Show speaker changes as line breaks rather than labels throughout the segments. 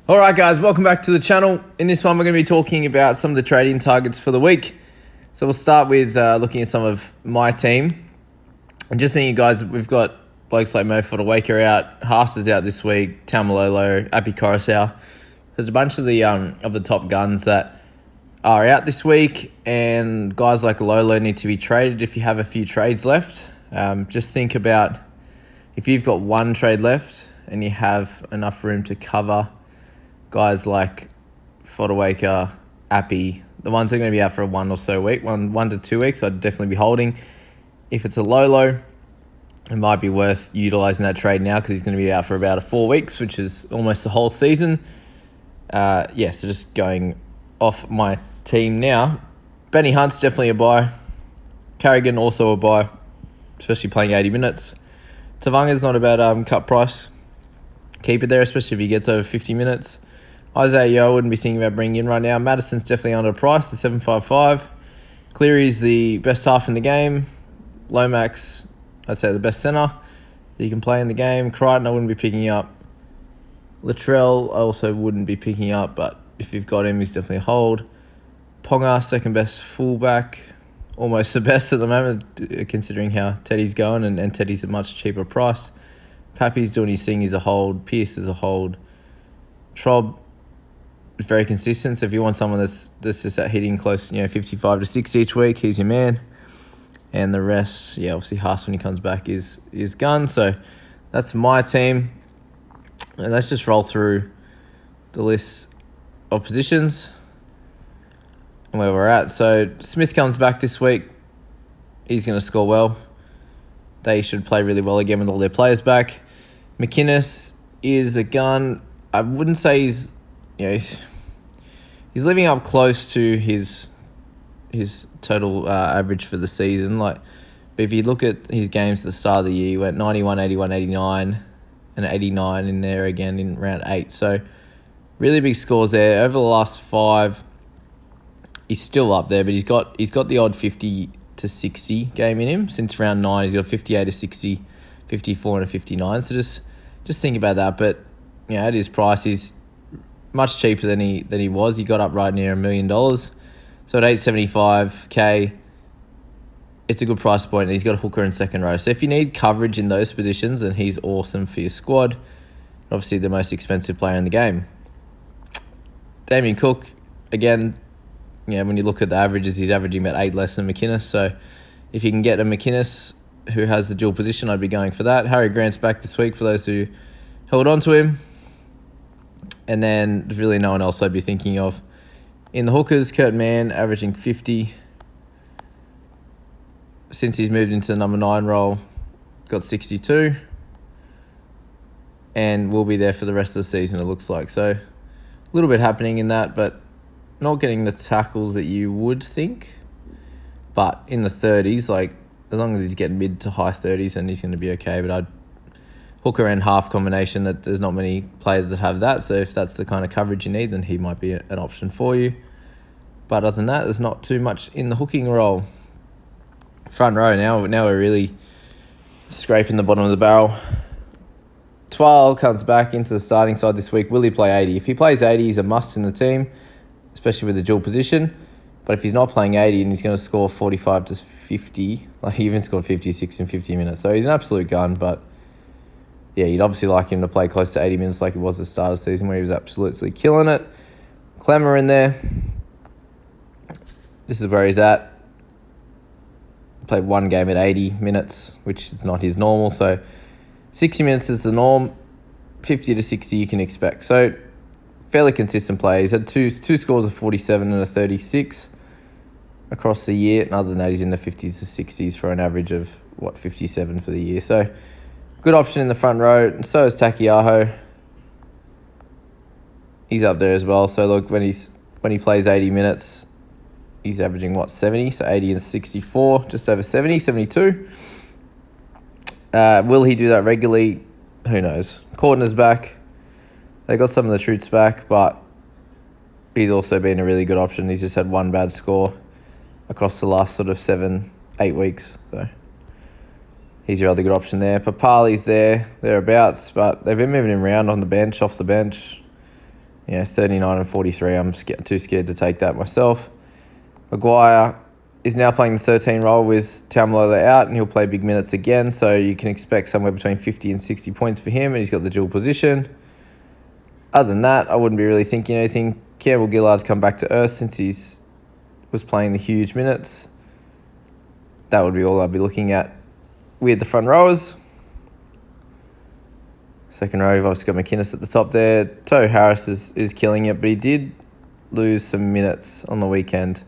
All right, guys, welcome back to the channel. In this one, we're going to be talking about some of the trading targets for the week. So we'll start with looking at some of my team. And just seeing you guys, we've got blokes like Mo Fodawaker out, Haas is out this week, Taumalolo, Api Coruscant. There's a bunch of the top guns that are out this week, and guys like Lolo need to be traded if you have a few trades left. Just think about if you've got one trade left and you have enough room to cover guys like Fodawaker, Api, the ones that are going to be out for a one to 2 weeks, I'd definitely be holding. If it's a Lolo, it might be worth utilising that trade now because he's going to be out for about 4 weeks, which is almost the whole season. So just going off my team now. Benny Hunt's definitely a buy. Carrigan also a buy, especially playing 80 minutes. Tavanga's not a bad cut price. Keep it there, especially if he gets over 50 minutes. Isaiah Yeo, I wouldn't be thinking about bringing in right now. Madison's definitely underpriced at 755. Cleary's the best half in the game. Lomax, I'd say the best centre that you can play in the game. Crichton, I wouldn't be picking up. Latrell, I also wouldn't be picking up, but if you've got him, he's definitely a hold. Ponga, second best fullback. Almost the best at the moment, considering how Teddy's going, and Teddy's a much cheaper price. Pappy's doing his thing, he's a hold. Pierce is a hold. Trob is very consistent, so if you want someone that's just at hitting close, 55 to 60 each week, he's your man. And the rest, obviously Haas when he comes back is gun. So that's my team. And let's just roll through the list of positions and where we're at. So Smith comes back this week. He's going to score well. They should play really well again with all their players back. McInnes is a gun. I wouldn't say he's living up close to his total average for the season. But if you look at his games at the start of the year, he went 91, 81, 89, and 89 in there again in round 8. So really big scores there. Over the last 5, he's still up there, but he's got the odd 50 to 60 game in him. Since round 9, he's got 58 to 60, 54 and a 59. So just think about that. But at his price, he's much cheaper than he was. He got up right near $1 million. So at $875K, it's a good price point, and he's got a hooker in second row. So if you need coverage in those positions, then he's awesome for your squad. Obviously, the most expensive player in the game. Damien Cook, again, when you look at the averages, he's averaging about 8 less than McInnes. So if you can get a McInnes who has the dual position, I'd be going for that. Harry Grant's back this week for those who held on to him. And then there's really no one else I'd be thinking of. In the hookers, Kurt Mann averaging 50. Since he's moved into the number 9 role, got 62. And will be there for the rest of the season, it looks like. So a little bit happening in that, but not getting the tackles that you would think. But in the 30s, as long as he's getting mid to high 30s, then he's going to be okay. But I'd hooker and half combination, that there's not many players that have that. So if that's the kind of coverage you need, then he might be an option for you. But other than that, there's not too much in the hooking role. Front row, now we're really scraping the bottom of the barrel. Twal comes back into the starting side this week. Will he play 80? If he plays 80, he's a must in the team, especially with the dual position. But if he's not playing 80 and he's going to score 45 to 50, he even scored 56 in 50 minutes. So he's an absolute gun, but you'd obviously like him to play close to 80 minutes like he was at the start of the season where he was absolutely killing it. Clemmer in there. This is where he's at. Played one game at 80 minutes, which is not his normal. So 60 minutes is the norm. 50 to 60 you can expect. So fairly consistent play. He's had two scores of 47 and a 36 across the year. And other than that, he's in the 50s to 60s for an average of, 57 for the year. So good option in the front row. And so is Takiaho. He's up there as well. So look, when he plays 80 minutes, he's averaging 70? So 80 and 64, just over 70, 72. Will he do that regularly? Who knows? Cordner's back. They got some of the Troots back, but he's also been a really good option. He's just had one bad score across the last sort of 7-8 weeks. So he's your other good option there. Papali's thereabouts, but they've been moving him around on the bench, off the bench. Yeah, 39 and 43. I'm too scared to take that myself. Maguire is now playing the 13 role with Taumalola out, and he'll play big minutes again, so you can expect somewhere between 50 and 60 points for him, and he's got the dual position. Other than that, I wouldn't be really thinking anything. Campbell Gillard's come back to earth since was playing the huge minutes. That would be all I'd be looking at with the front rowers. Second row, you've obviously got McInnes at the top there. Tohu Harris is killing it, but he did lose some minutes on the weekend.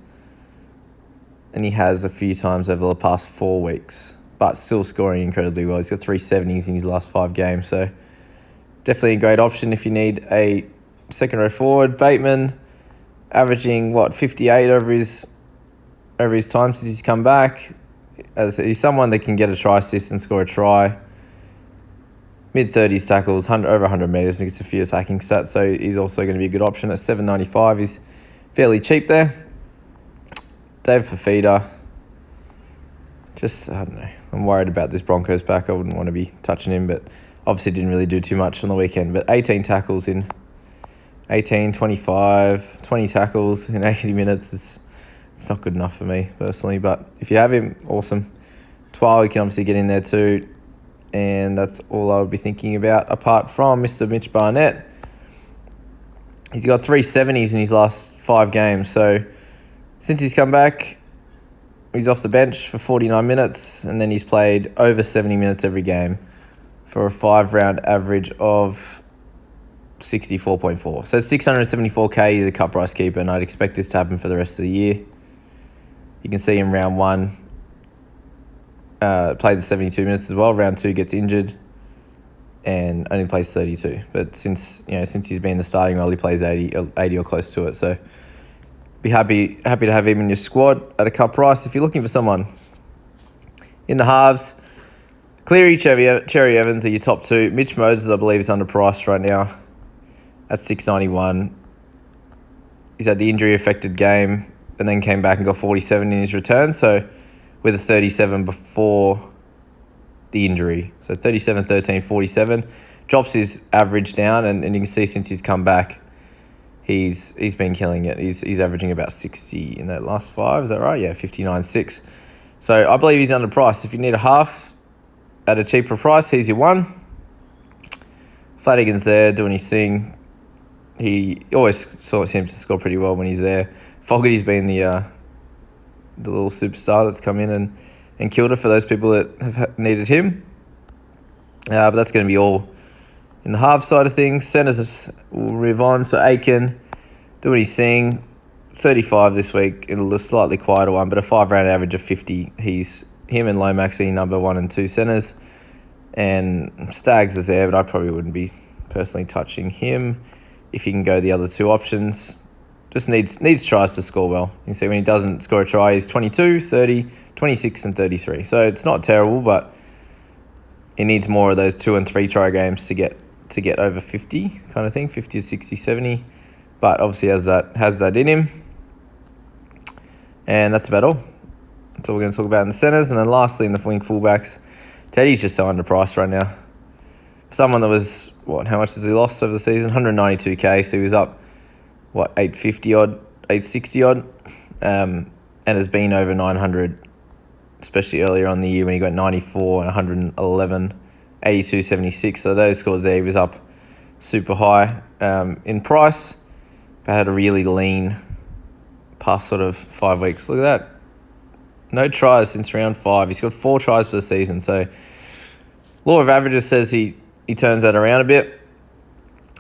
And he has a few times over the past 4 weeks, but still scoring incredibly well. He's got 370s in his last 5 games, so definitely a great option if you need a second row forward. Bateman averaging 58 over his time since he's come back. As I said, he's someone that can get a try assist and score a try. Mid-30s tackles, over 100 metres, and gets a few attacking stats, so he's also going to be a good option at $7.95. He's fairly cheap there. David Fafita, I don't know. I'm worried about this Broncos back. I wouldn't want to be touching him, but obviously didn't really do too much on the weekend. But 18 tackles in 18, 25, 20 tackles in 80 minutes it's not good enough for me personally. But if you have him, awesome. 12, you can obviously get in there too. And that's all I would be thinking about, apart from Mr. Mitch Barnett. He's got 370s in his last 5 games. So since he's come back, he's off the bench for 49 minutes, and then he's played over 70 minutes every game for a 5-round average of 64.4. So 674k, he's a cut price keeper, and I'd expect this to happen for the rest of the year. You can see in round 1, played the 72 minutes as well. Round 2 gets injured and only plays 32. But since he's been in the starting role, he plays 80 or close to it. So be happy to have him in your squad at a cut price. If you're looking for someone in the halves, Cleary, Cherry Evans are your top 2. Mitch Moses, I believe, is underpriced right now at $6.91. He's had the injury-affected game and then came back and got 47 in his return. So with a 37 before the injury. So 37, 13, 47. Drops his average down, and you can see since he's come back, he's been killing it. He's averaging about 60 in that last 5. Is that right? Yeah, 59.6. So I believe he's underpriced. If you need a half at a cheaper price, he's your one. Flanagan's there doing his thing. He always seems to score pretty well when he's there. Fogarty's been the little superstar that's come in and killed it for those people that have needed him. But that's going to be all in the half side of things. Centres will move on. So Aiken doing his thing. 35 this week. It'll a slightly quieter one, but a 5-round average of 50. Him and Lomax are number 1 and 2 centres. And Staggs is there, but I probably wouldn't be personally touching him if you can go the other 2 options. Just needs tries to score well. You can see when he doesn't score a try, he's 22, 30, 26 and 33. So it's not terrible, but he needs more of those 2 and 3 try games to get over 50 kind of thing, 50 to 60, 70. But obviously has that in him. And that's about all. That's all we're going to talk about in the centres. And then lastly, in the wing fullbacks, Teddy's just so underpriced right now. For someone that was, how much has he lost over the season? 192k, so he was up, 850 odd, 860 odd, and has been over 900, especially earlier on in the year when he got 94 and 111, 82, 76. So those scores there, he was up super high in price, but had a really lean past sort of 5 weeks. Look at that. No tries since round 5. He's got 4 tries for the season. So law of averages says he turns that around a bit.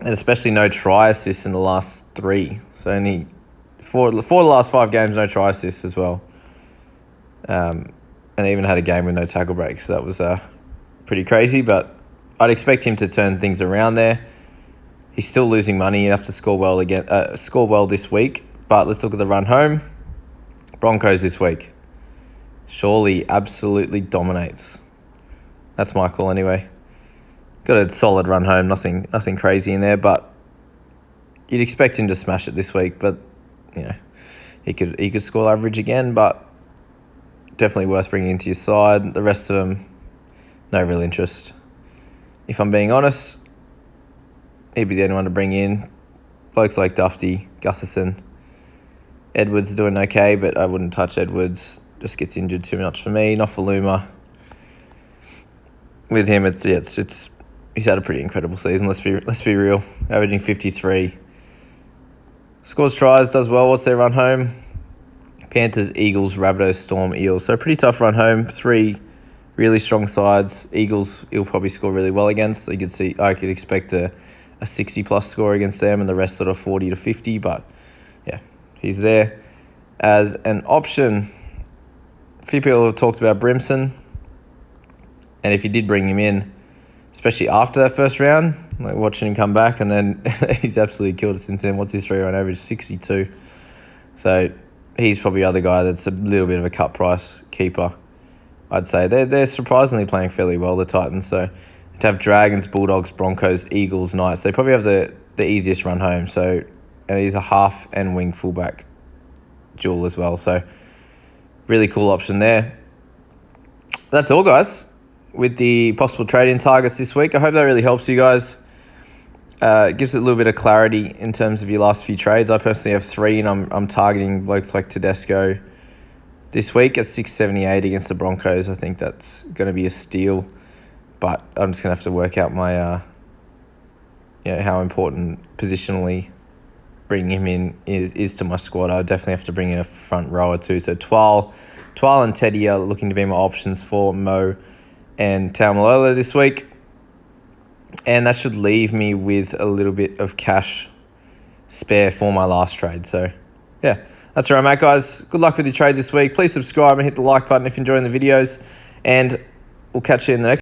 And especially no try assists in the last 3. So only for the last 5 games, no try assists as well. And even had a game with no tackle breaks. So that was pretty crazy. But I'd expect him to turn things around there. He's still losing money. You have to score well again. Score well this week. But let's look at the run home. Broncos this week. Surely absolutely dominates. That's my call anyway. Got a solid run home, nothing crazy in there, but you'd expect him to smash it this week. But he could score average again, but definitely worth bringing into your side. The rest of them, no real interest. If I'm being honest, he'd be the only one to bring in. blokes like Dufty, Gutherson, Edwards are doing okay, but I wouldn't touch Edwards. Just gets injured too much for me. Nofaluma. With him, it's he's had a pretty incredible season. Let's be real. Averaging 53. Scores tries, does well. What's their run home? Panthers, Eagles, Rabbitohs, Storm, Eels. So pretty tough run home. 3 really strong sides. Eagles, he'll probably score really well against. So I could expect a 60-plus score against them, and the rest sort of 40 to 50. But yeah, he's there as an option. A few people have talked about Brimson, and if you did bring him in, especially after that first round, like watching him come back, and then he's absolutely killed it since then. What's his 3-round average? 62. So he's probably the other guy that's a little bit of a cut price keeper. I'd say they're surprisingly playing fairly well, the Titans. So to have Dragons, Bulldogs, Broncos, Eagles, Knights, they probably have the easiest run home. So, and he's a half and wing fullback dual as well. So really cool option there. That's all, guys, with the possible trade-in targets this week. I hope that really helps you guys. It gives it a little bit of clarity in terms of your last few trades. I personally have 3, and I'm targeting blokes like Tedesco this week at 678 against the Broncos. I think that's going to be a steal, but I'm just going to have to work out my, how important positionally bringing him in is to my squad. I definitely have to bring in a front row or two. So Twal and Teddy are looking to be my options for Mo and Taumalola this week. And that should leave me with a little bit of cash spare for my last trade. So, yeah, that's where I'm at, guys. Good luck with your trades this week. Please subscribe and hit the like button if you're enjoying the videos. And we'll catch you in the next